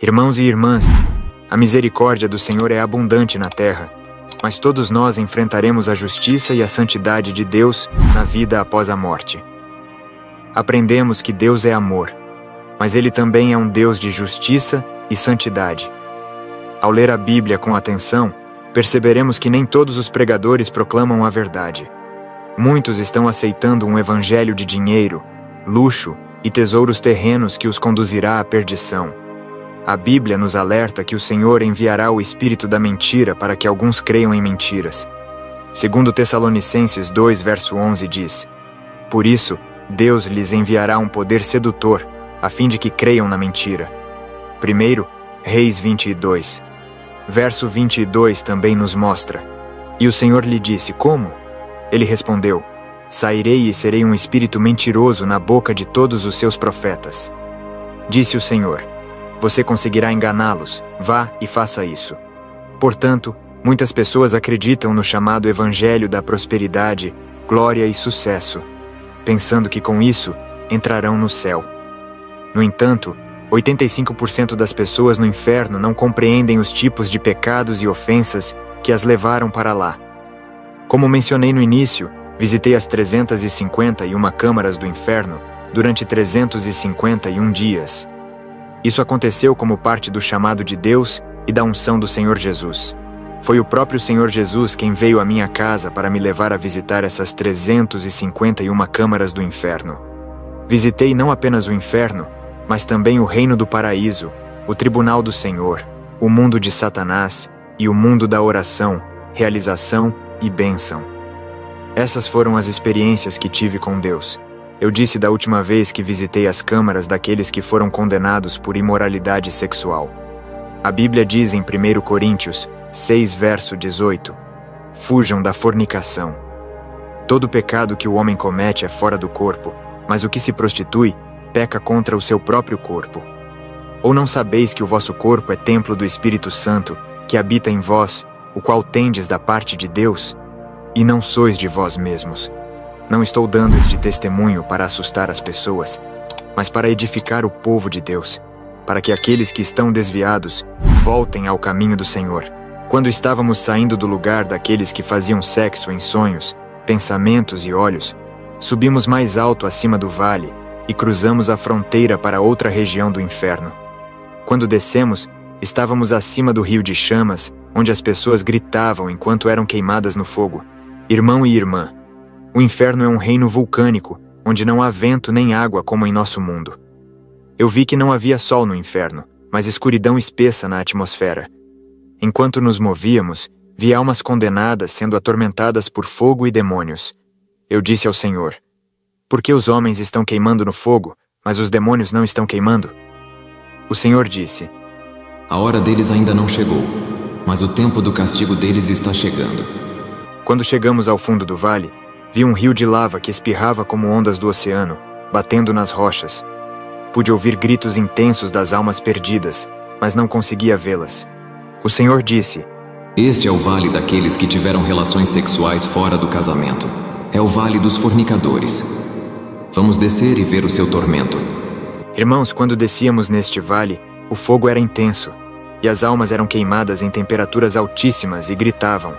Irmãos e irmãs, a misericórdia do Senhor é abundante na terra, mas todos nós enfrentaremos a justiça e a santidade de Deus na vida após a morte. Aprendemos que Deus é amor, mas Ele também é um Deus de justiça e santidade. Ao ler a Bíblia com atenção, perceberemos que nem todos os pregadores proclamam a verdade. Muitos estão aceitando um evangelho de dinheiro, luxo e tesouros terrenos que os conduzirá à perdição. A Bíblia nos alerta que o Senhor enviará o espírito da mentira para que alguns creiam em mentiras. Segundo Tessalonicenses 2, verso 11 diz: Por isso, Deus lhes enviará um poder sedutor, a fim de que creiam na mentira. 1 Reis 22. Verso 22 também nos mostra: E o Senhor lhe disse, como? Ele respondeu: Sairei e serei um espírito mentiroso na boca de todos os seus profetas. Disse o Senhor: Você conseguirá enganá-los, vá e faça isso. Portanto, muitas pessoas acreditam no chamado evangelho da prosperidade, glória e sucesso, pensando que com isso entrarão no céu. No entanto, 85% das pessoas no inferno não compreendem os tipos de pecados e ofensas que as levaram para lá. Como mencionei no início, visitei as 351 câmaras do inferno durante 351 dias. Isso aconteceu como parte do chamado de Deus e da unção do Senhor Jesus. Foi o próprio Senhor Jesus quem veio à minha casa para me levar a visitar essas 351 câmaras do inferno. Visitei não apenas o inferno, mas também o reino do paraíso, o tribunal do Senhor, o mundo de Satanás e o mundo da oração, realização e bênção. Essas foram as experiências que tive com Deus. Eu disse da última vez que visitei as câmaras daqueles que foram condenados por imoralidade sexual. A Bíblia diz em 1 Coríntios 6, verso 18: Fujam da fornicação. Todo pecado que o homem comete é fora do corpo, mas o que se prostitui, peca contra o seu próprio corpo. Ou não sabeis que o vosso corpo é templo do Espírito Santo, que habita em vós, o qual tendes da parte de Deus, e não sois de vós mesmos? Não estou dando este testemunho para assustar as pessoas, mas para edificar o povo de Deus, para que aqueles que estão desviados voltem ao caminho do Senhor. Quando estávamos saindo do lugar daqueles que faziam sexo em sonhos, pensamentos e olhos, subimos mais alto acima do vale e cruzamos a fronteira para outra região do inferno. Quando descemos, estávamos acima do rio de chamas, onde as pessoas gritavam enquanto eram queimadas no fogo: Irmão e irmã, o inferno é um reino vulcânico, onde não há vento nem água como em nosso mundo. Eu vi que não havia sol no inferno, mas escuridão espessa na atmosfera. Enquanto nos movíamos, vi almas condenadas sendo atormentadas por fogo e demônios. Eu disse ao Senhor: Por que os homens estão queimando no fogo, mas os demônios não estão queimando? O Senhor disse: A hora deles ainda não chegou, mas o tempo do castigo deles está chegando. Quando chegamos ao fundo do vale, vi um rio de lava que espirrava como ondas do oceano, batendo nas rochas. Pude ouvir gritos intensos das almas perdidas, mas não conseguia vê-las. O Senhor disse: Este é o vale daqueles que tiveram relações sexuais fora do casamento. É o vale dos fornicadores. Vamos descer e ver o seu tormento. Irmãos, quando descíamos neste vale, o fogo era intenso, e as almas eram queimadas em temperaturas altíssimas e gritavam.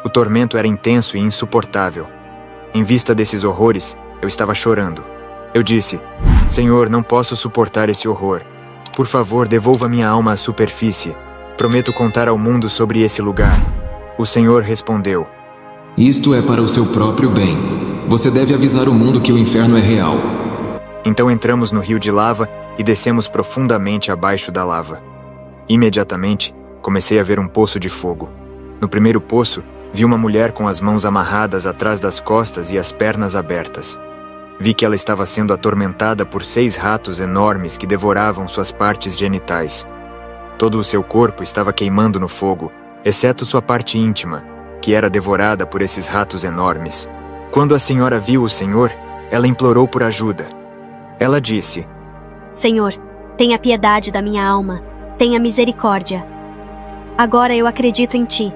O tormento era intenso e insuportável. Em vista desses horrores, eu estava chorando. Eu disse: Senhor, não posso suportar esse horror. Por favor, devolva minha alma à superfície. Prometo contar ao mundo sobre esse lugar. O Senhor respondeu: Isto é para o seu próprio bem. Você deve avisar o mundo que o inferno é real. Então entramos no rio de lava e descemos profundamente abaixo da lava. Imediatamente, comecei a ver um poço de fogo. No primeiro poço, vi uma mulher com as mãos amarradas atrás das costas e as pernas abertas. Vi que ela estava sendo atormentada por 6 ratos enormes que devoravam suas partes genitais. Todo o seu corpo estava queimando no fogo, exceto sua parte íntima, que era devorada por esses ratos enormes. Quando a senhora viu o Senhor, ela implorou por ajuda. Ela disse: Senhor, tenha piedade da minha alma, tenha misericórdia. Agora eu acredito em Ti.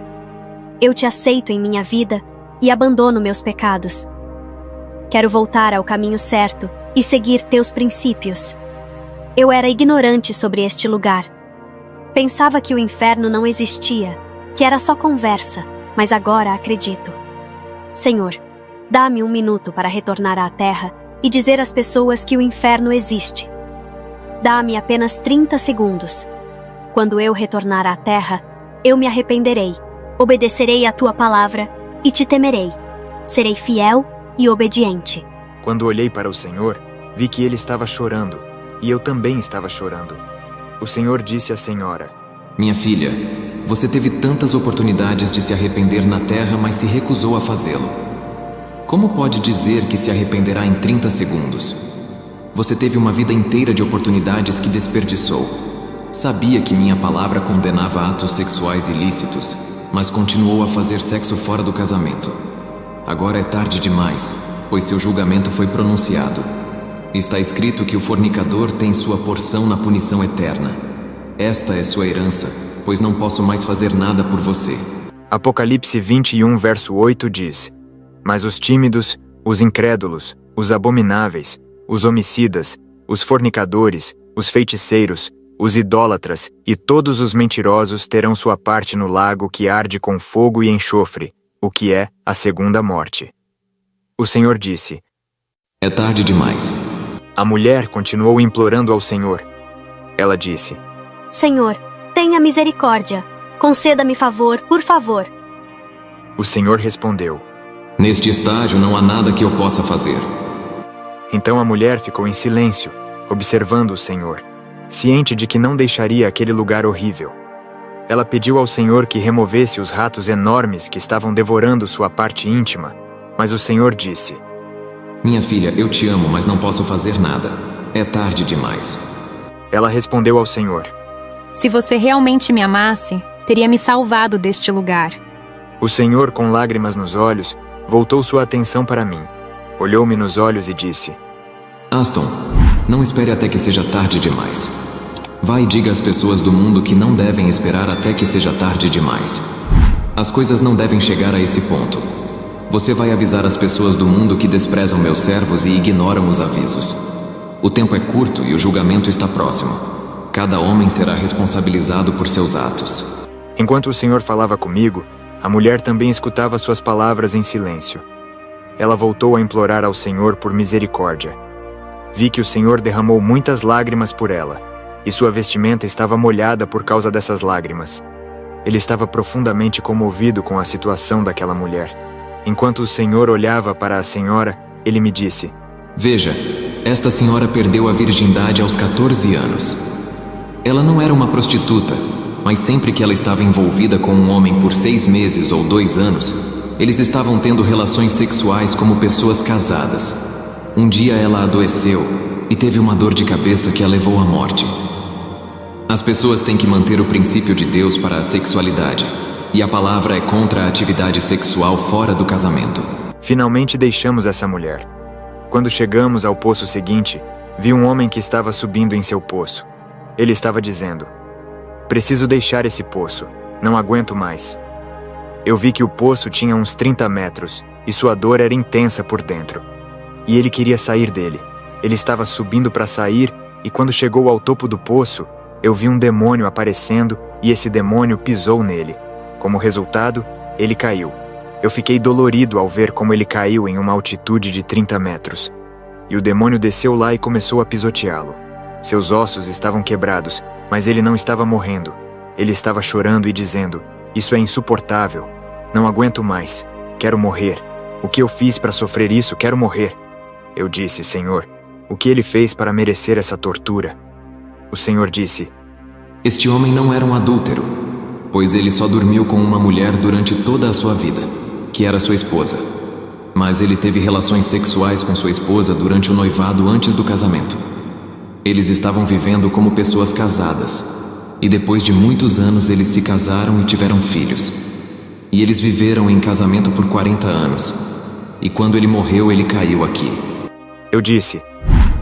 Eu Te aceito em minha vida e abandono meus pecados. Quero voltar ao caminho certo e seguir Teus princípios. Eu era ignorante sobre este lugar, Pensava que o inferno não existia, que era só conversa, mas agora acredito. Senhor, dá-me 1 minuto para retornar à terra e dizer às pessoas que o inferno existe. Dá-me apenas 30 segundos. Quando eu retornar à terra, eu me arrependerei, obedecerei à tua palavra e te temerei. Serei fiel e obediente. Quando olhei para o Senhor, vi que ele estava chorando, e eu também estava chorando. O Senhor disse à senhora: Minha filha, você teve tantas oportunidades de se arrepender na terra, mas se recusou a fazê-lo. Como pode dizer que se arrependerá em 30 segundos? Você teve uma vida inteira de oportunidades que desperdiçou. Sabia que minha palavra condenava atos sexuais ilícitos, mas continuou a fazer sexo fora do casamento. Agora é tarde demais, pois seu julgamento foi pronunciado. Está escrito que o fornicador tem sua porção na punição eterna. Esta é sua herança, pois não posso mais fazer nada por você. Apocalipse 21, verso 8 diz: Mas os tímidos, os incrédulos, os abomináveis, os homicidas, os fornicadores, os feiticeiros, os idólatras e todos os mentirosos terão sua parte no lago que arde com fogo e enxofre, o que é a segunda morte. O Senhor disse: É tarde demais. A mulher continuou implorando ao Senhor. Ela disse: Senhor, tenha misericórdia. Conceda-me favor, por favor. O Senhor respondeu: Neste estágio não há nada que eu possa fazer. Então a mulher ficou em silêncio, observando o Senhor, ciente de que não deixaria aquele lugar horrível. Ela pediu ao Senhor que removesse os ratos enormes que estavam devorando sua parte íntima, mas o Senhor disse: Minha filha, eu te amo, mas não posso fazer nada. É tarde demais. Ela respondeu ao Senhor: Se você realmente me amasse, teria me salvado deste lugar. O Senhor, com lágrimas nos olhos, voltou sua atenção para mim, olhou-me nos olhos e disse: Aston, não espere até que seja tarde demais. Vá e diga às pessoas do mundo que não devem esperar até que seja tarde demais. As coisas não devem chegar a esse ponto. Você vai avisar as pessoas do mundo que desprezam meus servos e ignoram os avisos. O tempo é curto e o julgamento está próximo. Cada homem será responsabilizado por seus atos. Enquanto o Senhor falava comigo, a mulher também escutava suas palavras em silêncio. Ela voltou a implorar ao Senhor por misericórdia. Vi que o Senhor derramou muitas lágrimas por ela, e sua vestimenta estava molhada por causa dessas lágrimas. Ele estava profundamente comovido com a situação daquela mulher. Enquanto o Senhor olhava para a senhora, ele me disse: Veja, esta senhora perdeu a virgindade aos 14 anos. Ela não era uma prostituta, mas sempre que ela estava envolvida com um homem por 6 meses ou 2 anos, eles estavam tendo relações sexuais como pessoas casadas. Um dia ela adoeceu e teve uma dor de cabeça que a levou à morte. As pessoas têm que manter o princípio de Deus para a sexualidade, e a palavra é contra a atividade sexual fora do casamento. Finalmente deixamos essa mulher. Quando chegamos ao poço seguinte, vi um homem que estava subindo em seu poço. Ele estava dizendo: Preciso deixar esse poço, não aguento mais. Eu vi que o poço tinha uns 30 metros, e sua dor era intensa por dentro. E ele queria sair dele. Ele estava subindo para sair, e quando chegou ao topo do poço, eu vi um demônio aparecendo, e esse demônio pisou nele. Como resultado, ele caiu. Eu fiquei dolorido ao ver como ele caiu em uma altitude de 30 metros. E o demônio desceu lá e começou a pisoteá-lo. Seus ossos estavam quebrados, mas ele não estava morrendo. Ele estava chorando e dizendo: Isso é insuportável. Não aguento mais. Quero morrer. O que eu fiz para sofrer isso? Quero morrer. Eu disse: Senhor, o que ele fez para merecer essa tortura? O Senhor disse: Este homem não era um adúltero, pois ele só dormiu com uma mulher durante toda a sua vida, que era sua esposa. Mas ele teve relações sexuais com sua esposa durante o noivado antes do casamento. Eles estavam vivendo como pessoas casadas, e depois de muitos anos eles se casaram e tiveram filhos. E eles viveram em casamento por 40 anos. E quando ele morreu, ele caiu aqui. Eu disse: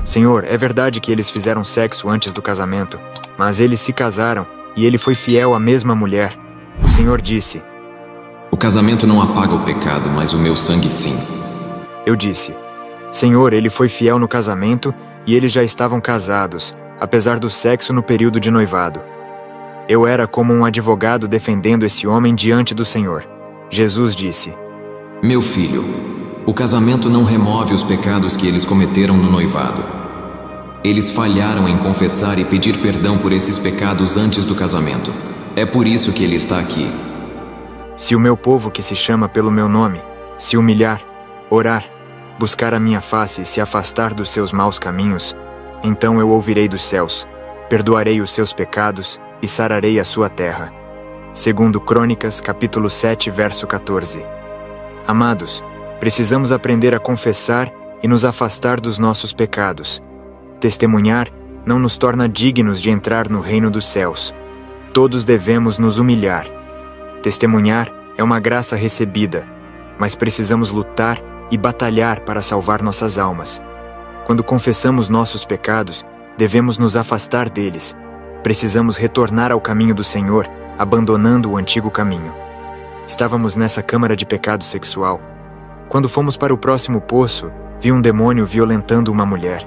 Senhor, é verdade que eles fizeram sexo antes do casamento, mas eles se casaram e ele foi fiel à mesma mulher. O Senhor disse: O casamento não apaga o pecado, mas o meu sangue sim. Eu disse: Senhor, ele foi fiel no casamento e eles já estavam casados, apesar do sexo no período de noivado. Eu era como um advogado defendendo esse homem diante do Senhor. Jesus disse: Meu filho, o casamento não remove os pecados que eles cometeram no noivado. Eles falharam em confessar e pedir perdão por esses pecados antes do casamento. É por isso que ele está aqui. Se o meu povo que se chama pelo meu nome se humilhar, orar, buscar a minha face e se afastar dos seus maus caminhos, então eu ouvirei dos céus, perdoarei os seus pecados e sararei a sua terra. Segundo Crônicas, capítulo 7, verso 14. Amados, precisamos aprender a confessar e nos afastar dos nossos pecados. Testemunhar não nos torna dignos de entrar no reino dos céus. Todos devemos nos humilhar. Testemunhar é uma graça recebida, mas precisamos lutar e batalhar para salvar nossas almas. Quando confessamos nossos pecados, devemos nos afastar deles. Precisamos retornar ao caminho do Senhor, abandonando o antigo caminho. Estávamos nessa câmara de pecado sexual. Quando fomos para o próximo poço, vi um demônio violentando uma mulher.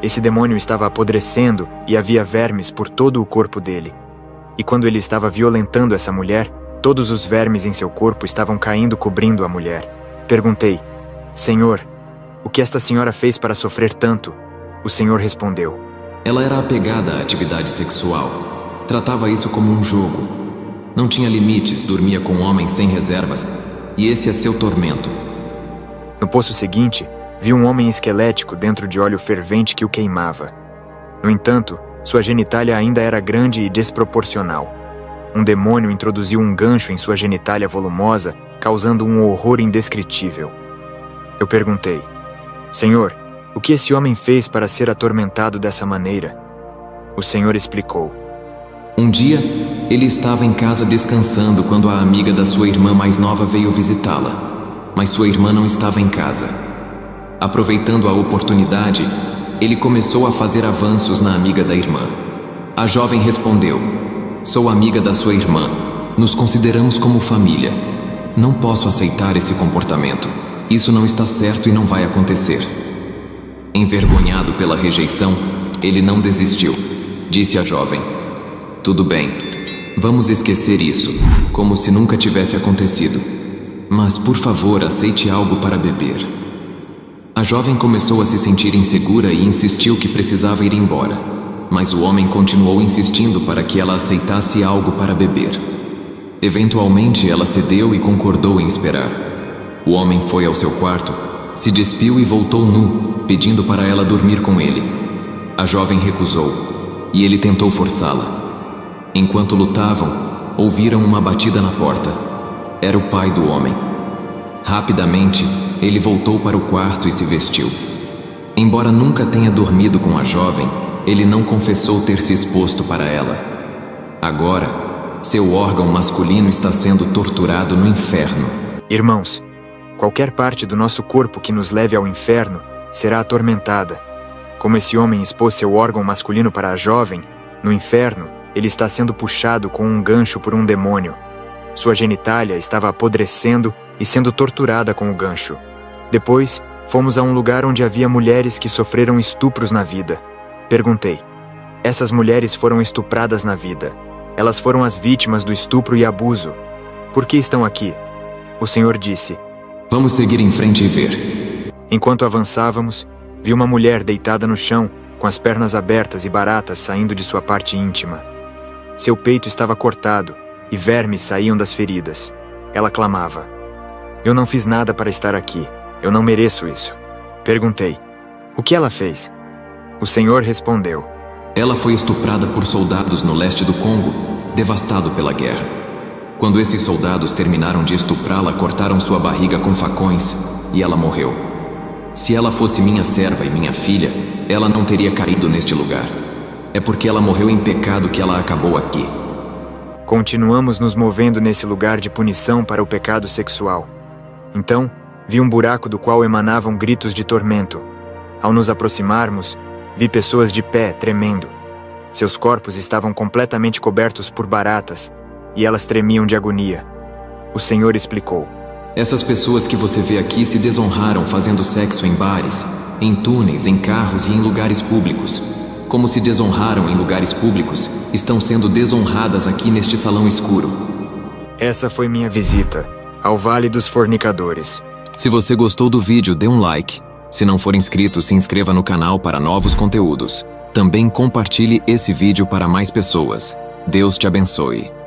Esse demônio estava apodrecendo e havia vermes por todo o corpo dele. E quando ele estava violentando essa mulher, todos os vermes em seu corpo estavam caindo cobrindo a mulher. Perguntei: Senhor, o que esta senhora fez para sofrer tanto? O Senhor respondeu: Ela era apegada à atividade sexual. Tratava isso como um jogo. Não tinha limites, dormia com homens sem reservas. E esse é seu tormento. No poço seguinte, vi um homem esquelético dentro de óleo fervente que o queimava. No entanto, sua genitália ainda era grande e desproporcional. Um demônio introduziu um gancho em sua genitália volumosa, causando um horror indescritível. Eu perguntei: Senhor, o que esse homem fez para ser atormentado dessa maneira? O Senhor explicou: Um dia, ele estava em casa descansando quando a amiga da sua irmã mais nova veio visitá-la, mas sua irmã não estava em casa. Aproveitando a oportunidade, ele começou a fazer avanços na amiga da irmã. A jovem respondeu: Sou amiga da sua irmã. Nos consideramos como família. Não posso aceitar esse comportamento. Isso não está certo e não vai acontecer. Envergonhado pela rejeição, ele não desistiu. Disse a jovem: Tudo bem, vamos esquecer isso, como se nunca tivesse acontecido. Mas, por favor, aceite algo para beber. A jovem começou a se sentir insegura e insistiu que precisava ir embora. Mas o homem continuou insistindo para que ela aceitasse algo para beber. Eventualmente, ela cedeu e concordou em esperar. O homem foi ao seu quarto, se despiu e voltou nu, pedindo para ela dormir com ele. A jovem recusou, e ele tentou forçá-la. Enquanto lutavam, ouviram uma batida na porta. Era o pai do homem. Rapidamente, ele voltou para o quarto e se vestiu. Embora nunca tenha dormido com a jovem, ele não confessou ter se exposto para ela. Agora, seu órgão masculino está sendo torturado no inferno. Irmãos, qualquer parte do nosso corpo que nos leve ao inferno será atormentada. Como esse homem expôs seu órgão masculino para a jovem, no inferno, ele está sendo puxado com um gancho por um demônio. Sua genitália estava apodrecendo e sendo torturada com o gancho. Depois, fomos a um lugar onde havia mulheres que sofreram estupros na vida. Perguntei: Essas mulheres foram estupradas na vida. Elas foram as vítimas do estupro e abuso. Por que estão aqui? O Senhor disse: Vamos seguir em frente e ver. Enquanto avançávamos, vi uma mulher deitada no chão, com as pernas abertas e baratas saindo de sua parte íntima. Seu peito estava cortado e vermes saíam das feridas. Ela clamava: Eu não fiz nada para estar aqui. Eu não mereço isso. Perguntei: O que ela fez? O Senhor respondeu: Ela foi estuprada por soldados no leste do Congo, devastado pela guerra. Quando esses soldados terminaram de estuprá-la, cortaram sua barriga com facões e ela morreu. Se ela fosse minha serva e minha filha, ela não teria caído neste lugar. É porque ela morreu em pecado que ela acabou aqui. Continuamos nos movendo nesse lugar de punição para o pecado sexual. Então, vi um buraco do qual emanavam gritos de tormento. Ao nos aproximarmos, vi pessoas de pé, tremendo. Seus corpos estavam completamente cobertos por baratas, e elas tremiam de agonia. O Senhor explicou: Essas pessoas que você vê aqui se desonraram fazendo sexo em bares, em túneis, em carros e em lugares públicos. como se desonraram em lugares públicos, estão sendo desonradas aqui neste salão escuro. Essa foi minha visita ao Vale dos Fornicadores. Se você gostou do vídeo, dê um like. Se não for inscrito, se inscreva no canal para novos conteúdos. Também compartilhe esse vídeo para mais pessoas. Deus te abençoe.